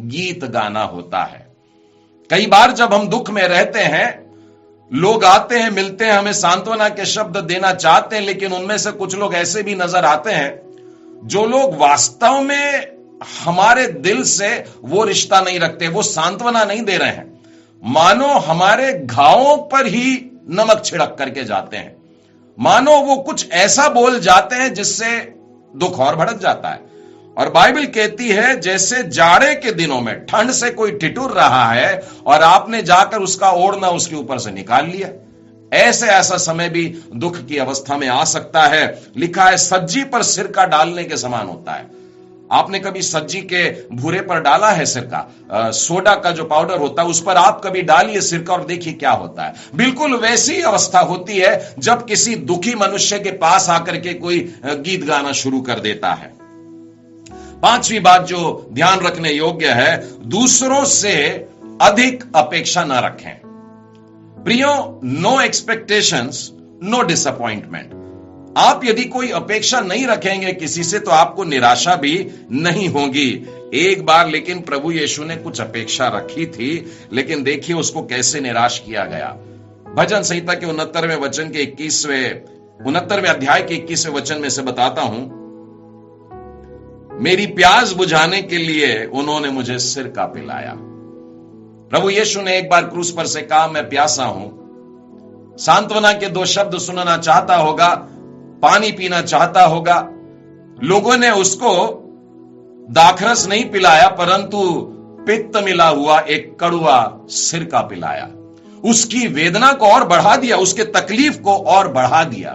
गीत गाना होता है। कई बार जब हम दुख में रहते हैं, लोग आते हैं, मिलते हैं, हमें सांत्वना के शब्द देना चाहते हैं, लेकिन उनमें से कुछ लोग ऐसे भी नजर आते हैं जो लोग वास्तव में हमारे दिल से वो रिश्ता नहीं रखते, वो सांत्वना नहीं दे रहे हैं, मानो हमारे घावों पर ही नमक छिड़क करके जाते हैं, मानो वो कुछ ऐसा बोल जाते हैं जिससे दुख और भड़क जाता है। और बाइबल कहती है जैसे जाड़े के दिनों में ठंड से कोई ठिठुर रहा है और आपने जाकर उसका ओढ़ना उसके ऊपर से निकाल लिया, ऐसा समय भी दुख की अवस्था में आ सकता है। लिखा है सज्जी पर सिरका डालने के समान होता है। आपने कभी सज्जी के भूरे पर डाला है सिरका? सोडा का जो पाउडर होता है उस पर आप कभी डालिए सिरका और देखिए क्या होता है। बिल्कुल वैसी अवस्था होती है जब किसी दुखी मनुष्य के पास आकर के कोई गीत गाना शुरू कर देता है। पांचवी बात जो ध्यान रखने योग्य है, दूसरों से अधिक अपेक्षा ना रखें। प्रियो, नो एक्सपेक्टेशंस नो डिसअपॉइंटमेंट। आप यदि कोई अपेक्षा नहीं रखेंगे किसी से तो आपको निराशा भी नहीं होगी। एक बार लेकिन प्रभु यीशु ने कुछ अपेक्षा रखी थी, लेकिन देखिए उसको कैसे निराश किया गया। भजन संहिता के 69वें वचन के 69वें अध्याय के 21वें वचन में से बताता हूं, मेरी प्यास बुझाने के लिए उन्होंने मुझे सिरका पिलाया। प्रभु यीशु ने एक बार क्रूस पर से कहा, मैं प्यासा हूं। सांत्वना के दो शब्द सुनना चाहता होगा, पानी पीना चाहता होगा। लोगों ने उसको दाखरस नहीं पिलाया, परंतु पित्त मिला हुआ एक कड़वा सिरका पिलाया। उसकी वेदना को और बढ़ा दिया, उसके तकलीफ को और बढ़ा दिया।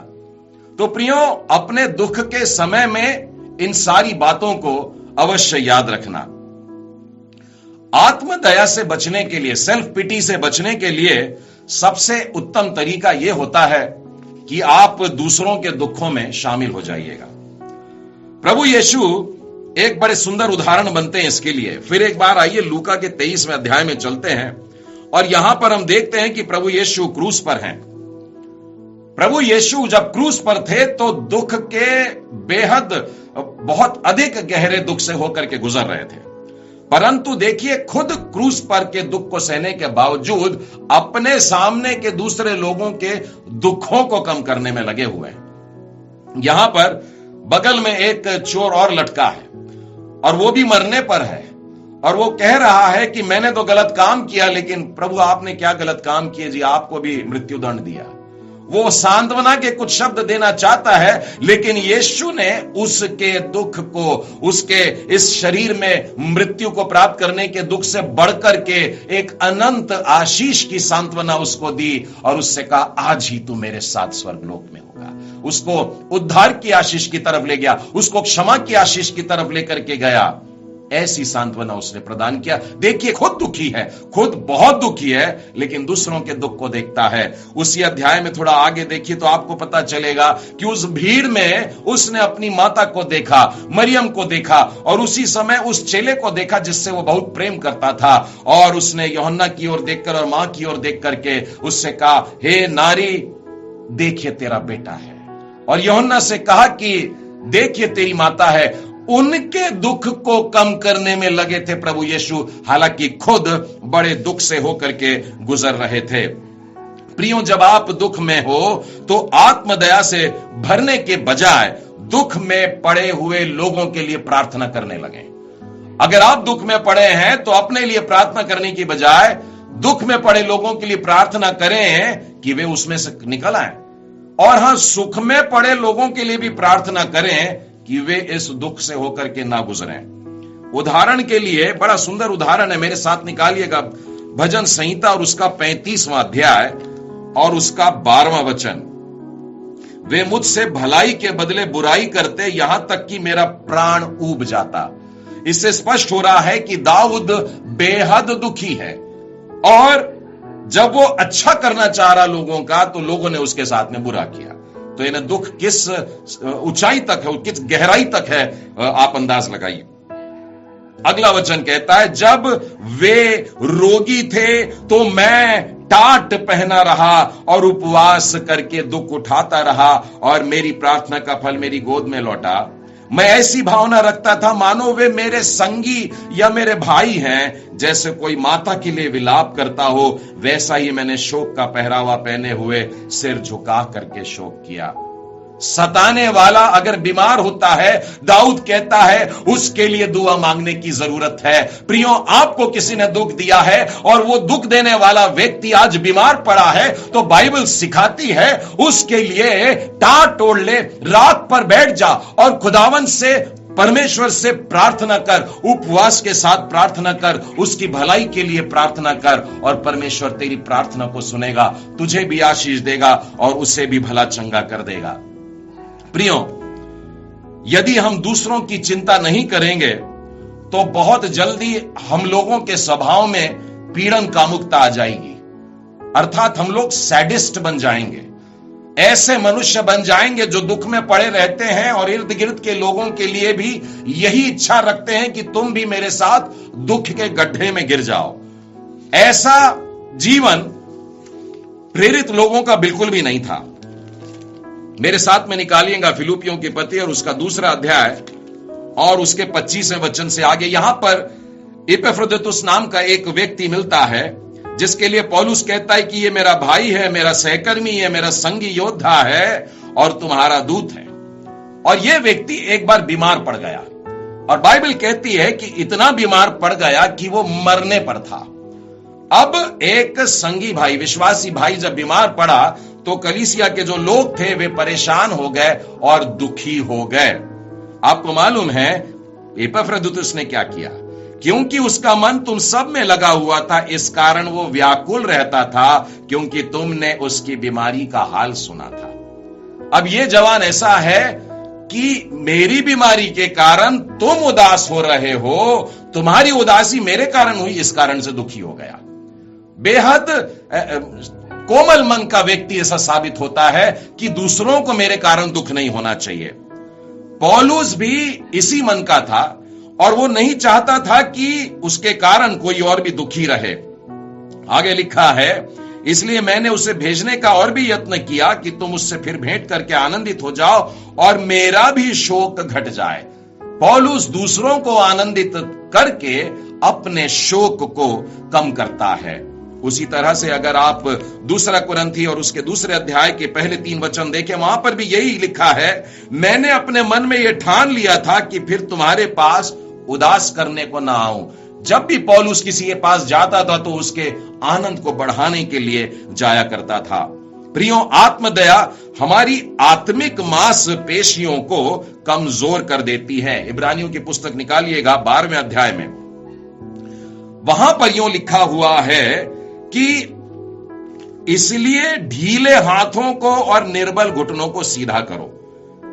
तो प्रियो, अपने दुख के समय में इन सारी बातों को अवश्य याद रखना। आत्मदया से बचने के लिए, सेल्फ पिटी से बचने के लिए सबसे उत्तम तरीका यह होता है कि आप दूसरों के दुखों में शामिल हो जाइएगा। प्रभु यीशु एक बड़े सुंदर उदाहरण बनते हैं इसके लिए। फिर एक बार आइए लूका के 23वें अध्याय में चलते हैं और यहां पर हम देखते हैं कि प्रभु यीशु क्रूस पर हैं। प्रभु यीशु जब क्रूस पर थे तो दुख के बेहद बहुत अधिक गहरे दुख से होकर के गुजर रहे थे, परंतु देखिए खुद क्रूस पर के दुख को सहने के बावजूद अपने सामने के दूसरे लोगों के दुखों को कम करने में लगे हुए हैं। यहां पर बगल में एक चोर और लटका है और वो भी मरने पर है और वो कह रहा है कि मैंने तो गलत काम किया, लेकिन प्रभु आपने क्या गलत काम किए जी, आपको भी मृत्युदंड दिया। वो सांत्वना के कुछ शब्द देना चाहता है, लेकिन यीशु ने उसके दुख को, उसके इस शरीर में मृत्यु को प्राप्त करने के दुख से बढ़कर के एक अनंत आशीष की सांत्वना उसको दी और उससे कहा, आज ही तू मेरे साथ स्वर्गलोक में होगा। उसको उद्धार की आशीष की तरफ ले गया, उसको क्षमा की आशीष की तरफ लेकर के गया। ऐसी सांत्वना उसने प्रदान किया। देखिए खुद दुखी है, खुद बहुत दुखी है, लेकिन दूसरों के दुख को देखता है। उसी अध्याय में थोड़ा आगे देखिए तो आपको पता चलेगा कि उस भीड़ में उसने अपनी माता को देखा, मरियम को देखा और उसी समय उस चेले को देखा जिससे वो बहुत प्रेम करता था, और उसने यूहन्ना की ओर देखकर और मां की ओर देख करके उससे कहा, हे नारी, देखिए तेरा बेटा है। और यूहन्ना से कहा कि देखिए तेरी माता है। उनके दुख को कम करने में लगे थे प्रभु यीशु, हालांकि खुद बड़े दुख से होकर के गुजर रहे थे। प्रियो, जब आप दुख में हो तो आत्मदया से भरने के बजाय दुख में पड़े हुए लोगों के लिए प्रार्थना करने लगे। अगर आप दुख में पड़े हैं तो अपने लिए प्रार्थना करने की बजाय दुख में पड़े लोगों के लिए प्रार्थना करें कि वे उसमें से निकल आए। और हां, सुख में पड़े लोगों के लिए भी प्रार्थना करें कि वे इस दुख से होकर के ना गुजरें। उदाहरण के लिए बड़ा सुंदर उदाहरण है, मेरे साथ निकालिएगा भजन संहिता और उसका 35वां अध्याय और उसका 12वां वचन। वे मुझसे भलाई के बदले बुराई करते, यहां तक कि मेरा प्राण ऊब जाता। इससे स्पष्ट हो रहा है कि दाऊद बेहद दुखी है, और जब वो अच्छा करना चाह रहा लोगों का तो लोगों ने उसके साथ में बुरा किया। तो इन्हें दुख किस ऊंचाई तक है, किस गहराई तक है, आप अंदाज लगाइए। अगला वचन कहता है, जब वे रोगी थे तो मैं टाट पहना रहा और उपवास करके दुख उठाता रहा, और मेरी प्रार्थना का फल मेरी गोद में लौटा। मैं ऐसी भावना रखता था मानो वे मेरे संगी या मेरे भाई हैं। जैसे कोई माता के लिए विलाप करता हो, वैसा ही मैंने शोक का पहरावा पहने हुए सिर झुका करके शोक किया। सताने वाला अगर बीमार होता है, दाऊद कहता है उसके लिए दुआ मांगने की जरूरत है। प्रियो, आपको किसी ने दुख दिया है और वो दुख देने वाला व्यक्ति आज बीमार पड़ा है, तो बाइबल सिखाती है उसके लिए टाट तोड़ ले, रात पर बैठ जा और खुदावन से, परमेश्वर से प्रार्थना कर, उपवास के साथ प्रार्थना कर, उसकी भलाई के लिए प्रार्थना कर और परमेश्वर तेरी प्रार्थना को सुनेगा, तुझे भी आशीष देगा और उसे भी भला चंगा कर देगा। प्रियो, यदि हम दूसरों की चिंता नहीं करेंगे तो बहुत जल्दी हम लोगों के स्वभाव में पीड़न कामुकता आ जाएगी, अर्थात हम लोग सैडिस्ट बन जाएंगे। ऐसे मनुष्य बन जाएंगे जो दुख में पड़े रहते हैं और इर्द गिर्द के लोगों के लिए भी यही इच्छा रखते हैं कि तुम भी मेरे साथ दुख के गड्ढे में गिर जाओ। ऐसा जीवन प्रेरित लोगों का बिल्कुल भी नहीं था। मेरे साथ में निकालिएगा फिलिप्पियों की पत्री और उसका 2 अध्याय और उसके 25वें वचन से आगे। यहां पर इपैफ्रोदितुस नाम का एक व्यक्ति मिलता है जिसके लिए पौलुस कहता है कि ये मेरा भाई है, मेरा सहकर्मी है, मेरा संगी योद्धा है और तुम्हारा दूत है। और यह व्यक्ति एक बार बीमार पड़ गया और बाइबल कहती है कि इतना बीमार पड़ गया कि वो मरने पर था। अब एक संगी भाई, विश्वासी भाई जब बीमार पड़ा तो कलीसिया के जो लोग थे वे परेशान हो गए और दुखी हो गए। आपको मालूम है इपैफ्रोदितुस ने क्या किया? क्योंकि उसका मन तुम सब में लगा हुआ था, इस कारण वो व्याकुल रहता था, क्योंकि तुमने उसकी बीमारी का हाल सुना था। अब ये जवान ऐसा है कि मेरी बीमारी के कारण तुम उदास हो रहे हो, तुम्हारी उदासी मेरे कारण हुई, इस कारण से दुखी हो गया। बेहद कोमल मन का व्यक्ति ऐसा साबित होता है कि दूसरों को मेरे कारण दुख नहीं होना चाहिए। पौलुस भी इसी मन का था और वो नहीं चाहता था कि उसके कारण कोई और भी दुखी रहे। आगे लिखा है, इसलिए मैंने उसे भेजने का और भी यत्न किया कि तुम उससे फिर भेंट करके आनंदित हो जाओ और मेरा भी शोक घट जाए। पौलुस दूसरों को आनंदित करके अपने शोक को कम करता है। उसी तरह से अगर आप 2 कुरिन्थी और उसके 2 अध्याय के पहले 3 वचन देखें, वहां पर भी यही लिखा है, मैंने अपने मन में यह ठान लिया था कि फिर तुम्हारे पास उदास करने को ना आऊं। जब भी पौलुस किसी के पास जाता था तो उसके आनंद को बढ़ाने के लिए जाया करता था। प्रियो, आत्मदया हमारी आत्मिक मांसपेशियों को कमजोर कर देती है। इब्रानियों की पुस्तक निकालिएगा 12वें अध्याय में, वहां पर यूं लिखा हुआ है कि इसलिए ढीले हाथों को और निर्बल घुटनों को सीधा करो।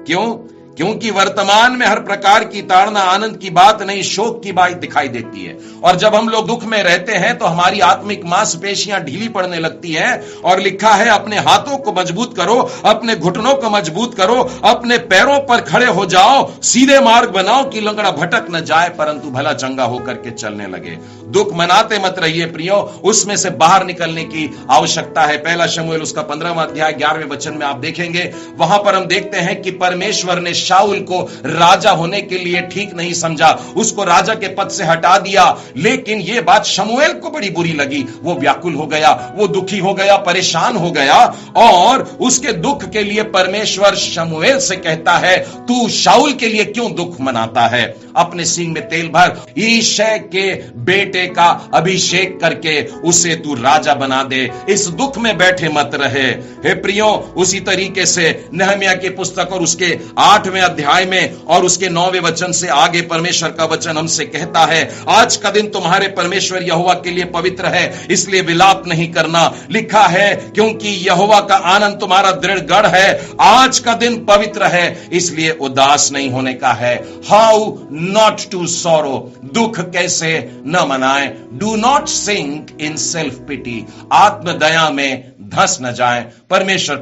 क्यों? क्योंकि वर्तमान में हर प्रकार की ताड़ना आनंद की बात नहीं, शोक की बात दिखाई देती है। और जब हम लोग दुख में रहते हैं तो हमारी आत्मिक मांसपेशियां ढीली पड़ने लगती हैं। और लिखा है, अपने हाथों को मजबूत करो, अपने घुटनों को मजबूत करो, अपने पैरों पर खड़े हो जाओ, सीधे मार्ग बनाओ कि लंगड़ा भटक न जाए परंतु भला चंगा होकर के चलने लगे। दुख मनाते मत रहिए प्रियो, उसमें से बाहर निकलने की आवश्यकता है। 1 शमूएल उसका 15वां अध्याय 11वें वचन में आप देखेंगे, वहां पर हम देखते हैं कि परमेश्वर ने शाऊल को राजा होने के लिए ठीक नहीं समझा, उसको राजा के पद से हटा दिया। लेकिन यह बात शमूएल को बड़ी बुरी लगी, वो व्याकुल हो गया, वो दुखी हो गया, परेशान हो गया और उसके दुख के लिए परमेश्वर शमूएल से कहता है, तू शाऊल के लिए क्यों दुख मनाता है? अपने सींग में तेल भर, यिशै के बेटे का अभिषेक करके उसे तू राजा बना दे, इस दुख में बैठे मत रहे। हे प्रियो, उसी तरीके से नहम्याह की पुस्तक और उसके 8वें अध्याय में और उसके 9वें वचन से आगे परमेश्वर का वचन हमसे कहता है, आज का दिन तुम्हारे परमेश्वर यहोवा के लिए पवित्र है, इसलिए विलाप नहीं करना। लिखा है, क्योंकि यहोवा का आनंद तुम्हारा दृढ़ गढ़ है। आज का दिन पवित्र है, इसलिए उदास नहीं होने का है। हाउ नॉट टू सॉरो, दुख कैसे न मनाए। Do not sink in self pity, आत्मदया में धंस न जाए। परमेश्वर